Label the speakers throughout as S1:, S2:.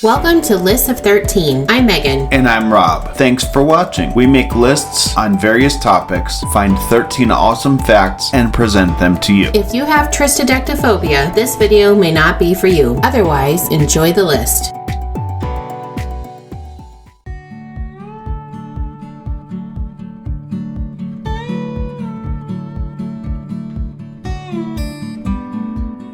S1: Welcome to List of 13. I'm Megan.
S2: And I'm Rob. Thanks for watching. We make lists on various topics, find 13 awesome facts, and present them to you.
S1: If you have triskaidekaphobia, this video may not be for you. Otherwise, enjoy the list.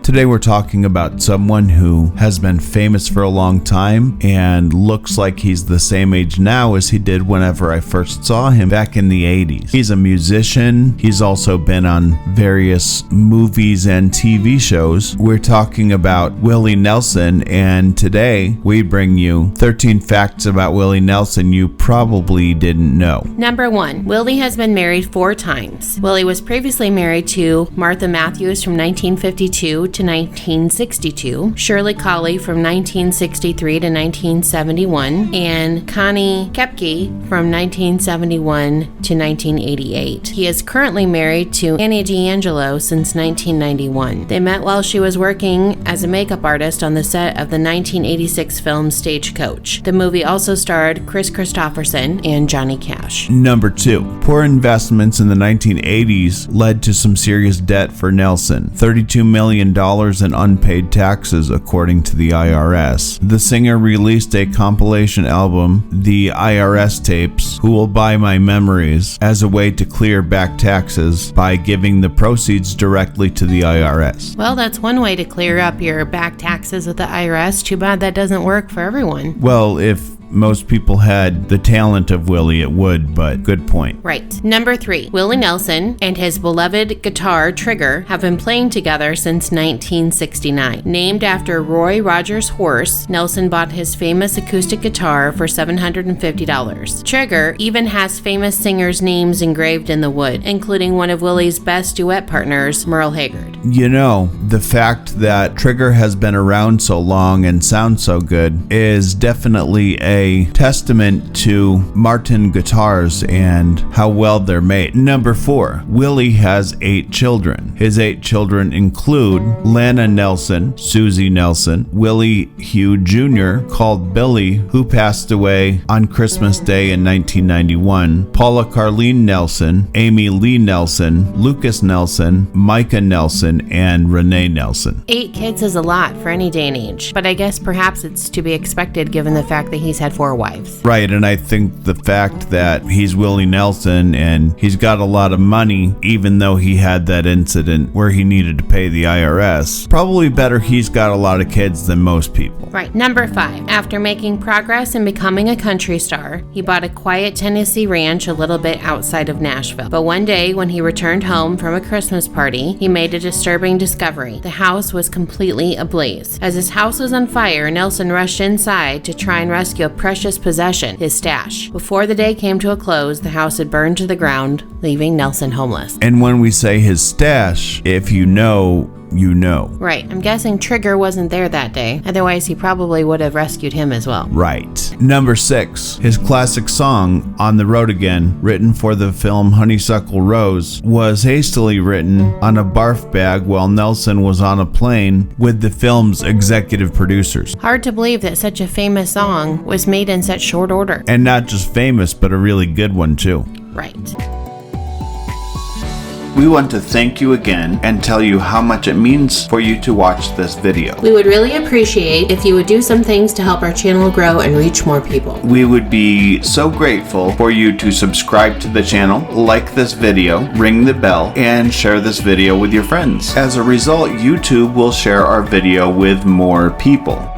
S2: Today we're talking about someone who has been famous for a long time and looks like he's the same age now as he did whenever I first saw him back in the 80s. He's a musician. He's also been on various movies and TV shows. We're talking about Willie Nelson, and today we bring you 13 facts about Willie Nelson you probably didn't know.
S1: Number 1. Willie has been married 4 times. Willie was previously married to Martha Matthews from 1952 to 1962, Shirley Colley from 1963 to 1971, and Connie Kepke from 1971 to 1988. He is currently married to Annie D'Angelo since 1991. They met while she was working as a makeup artist on the set of the 1986 film Stagecoach. The movie also starred Chris Christopherson and Johnny Cash.
S2: Number 2. Poor investments in the 1980s led to some serious debt for Nelson. $32 million in unpaid taxes, according to the IRS. The singer released a compilation album, The IRS Tapes, Who Will Buy My Memories, as a way to clear back taxes by giving the proceeds directly to the IRS.
S1: Well, that's one way to clear up your back taxes with the IRS. Too bad that doesn't work for everyone.
S2: Well, if most people had the talent of Willie, it would, but good point.
S1: Right. Number 3. Willie Nelson and his beloved guitar Trigger have been playing together since 1969. Named after Roy Rogers' horse, Nelson bought his famous acoustic guitar for $750. Trigger even has famous singers' names engraved in the wood, including one of Willie's best duet partners, Merle Haggard.
S2: You know, the fact that Trigger has been around so long and sounds so good is definitely a testament to Martin guitars and how well they're made. Number 4. Willie has 8 children. His 8 children include Lana Nelson, Susie Nelson, Willie Hugh Jr., called Billy, who passed away on Christmas Day in 1991, Paula Carlene Nelson, Amy Lee Nelson, Lucas Nelson, Micah Nelson, and Renee Nelson.
S1: 8 kids is a lot for any day and age, but I guess perhaps it's to be expected given the fact that he's had 4 wives.
S2: Right, and I think the fact that he's Willie Nelson and he's got a lot of money, even though he had that incident where he needed to pay the IRS, probably better he's got a lot of kids than most people.
S1: Right. Number 5. After making progress in becoming a country star, he bought a quiet Tennessee ranch a little bit outside of Nashville. But one day when he returned home from a Christmas party, he made a disturbing discovery. The house was completely ablaze. As his house was on fire, Nelson rushed inside to try and rescue a precious possession, his stash. Before the day came to a close, the house had burned to the ground, leaving Nelson homeless.
S2: And when we say his stash, if you know, you know.
S1: Right. I'm guessing Trigger wasn't there that day. Otherwise, he probably would have rescued him as well.
S2: Right. Number 6. His classic song, On the Road Again, written for the film Honeysuckle Rose, was hastily written on a barf bag while Nelson was on a plane with the film's executive producers.
S1: Hard to believe that such a famous song was made in such short order.
S2: And not just famous, but a really good one too.
S1: Right.
S2: We want to thank you again and tell you how much it means for you to watch this video.
S1: We would really appreciate if you would do some things to help our channel grow and reach more people.
S2: We would be so grateful for you to subscribe to the channel, like this video, ring the bell, and share this video with your friends. As a result, YouTube will share our video with more people.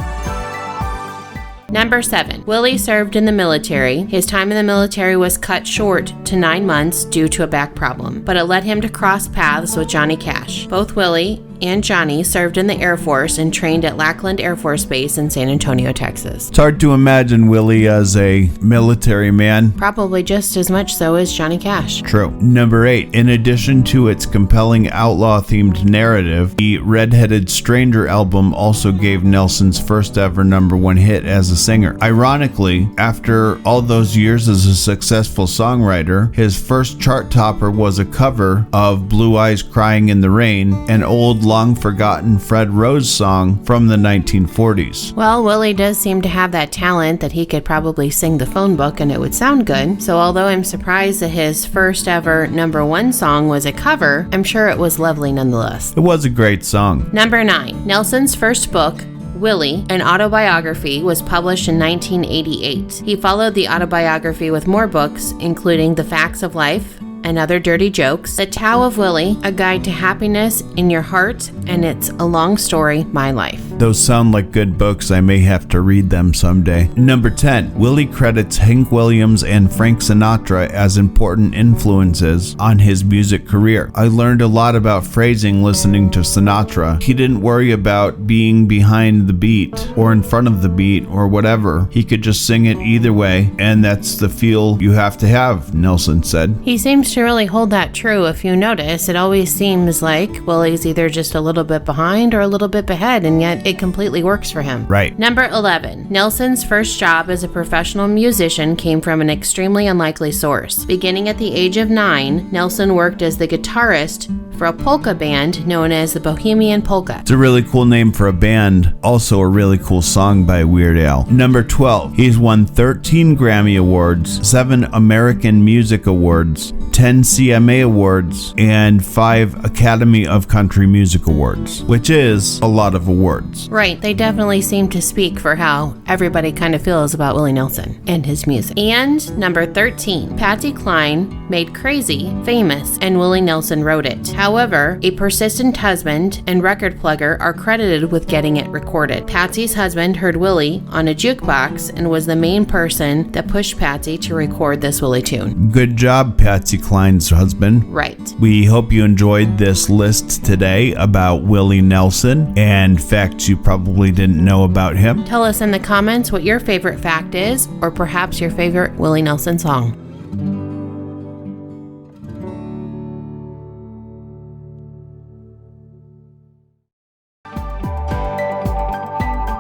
S1: Number 7. Willie served in the military. His time in the military was cut short to 9 months due to a back problem, but it led him to cross paths with Johnny Cash. Both Willie and Johnny served in the Air Force and trained at Lackland Air Force Base in San Antonio, Texas.
S2: It's hard to imagine Willie as a military man.
S1: Probably just as much so as Johnny Cash.
S2: True. Number 8. In addition to its compelling outlaw-themed narrative, the Red-Headed Stranger album also gave Nelson's first ever #1 hit as a singer. Ironically, after all those years as a successful songwriter, his first chart topper was a cover of Blue Eyes Crying in the Rain, an old long-forgotten Fred Rose song from the 1940s.
S1: Well, Willie does seem to have that talent that he could probably sing the phone book and it would sound good. So although I'm surprised that his first ever #1 song was a cover, I'm sure it was lovely nonetheless.
S2: It was a great song.
S1: Number 9. Nelson's first book, Willie, an autobiography, was published in 1988. He followed the autobiography with more books, including The Facts of Life and Other Dirty Jokes, The Tao of Willie, A Guide to Happiness in Your Heart, and It's a Long Story, My Life.
S2: Those sound like good books. I may have to read them someday. Number 10. Willie credits Hank Williams and Frank Sinatra as important influences on his music career. I learned a lot about phrasing listening to Sinatra. He didn't worry about being behind the beat or in front of the beat or whatever. He could just sing it either way, and that's the feel you have to have, Nelson said.
S1: He seems to really hold that true. If you notice, it always seems like Willie's either just a little bit behind or a little bit ahead, and yet it completely works for him.
S2: Right.
S1: Number 11. Nelson's first job as a professional musician came from an extremely unlikely source. Beginning at the age of 9, Nelson worked as the guitarist for a polka band known as the Bohemian Polka.
S2: It's a really cool name for a band. Also a really cool song by Weird Al. Number 12. He's won 13 Grammy Awards, 7 American Music Awards, 10 CMA Awards, and 5 Academy of Country Music Awards, which is a lot of awards.
S1: Right, they definitely seem to speak for how everybody kind of feels about Willie Nelson and his music. And number 13, Patsy Cline made Crazy famous, and Willie Nelson wrote it. However, a persistent husband and record plugger are credited with getting it recorded. Patsy's husband heard Willie on a jukebox and was the main person that pushed Patsy to record this Willie tune.
S2: Good job, Patsy Cline's husband.
S1: Right.
S2: We hope you enjoyed this list today about Willie Nelson and facts you probably didn't know about him.
S1: Tell us in the comments what your favorite fact is, or perhaps your favorite Willie Nelson song.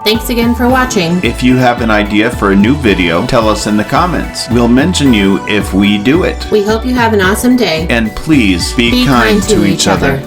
S1: Thanks again for watching.
S2: If you have an idea for a new video, tell us in the comments. We'll mention you if we do it.
S1: We hope you have an awesome day.
S2: And please be kind to each other.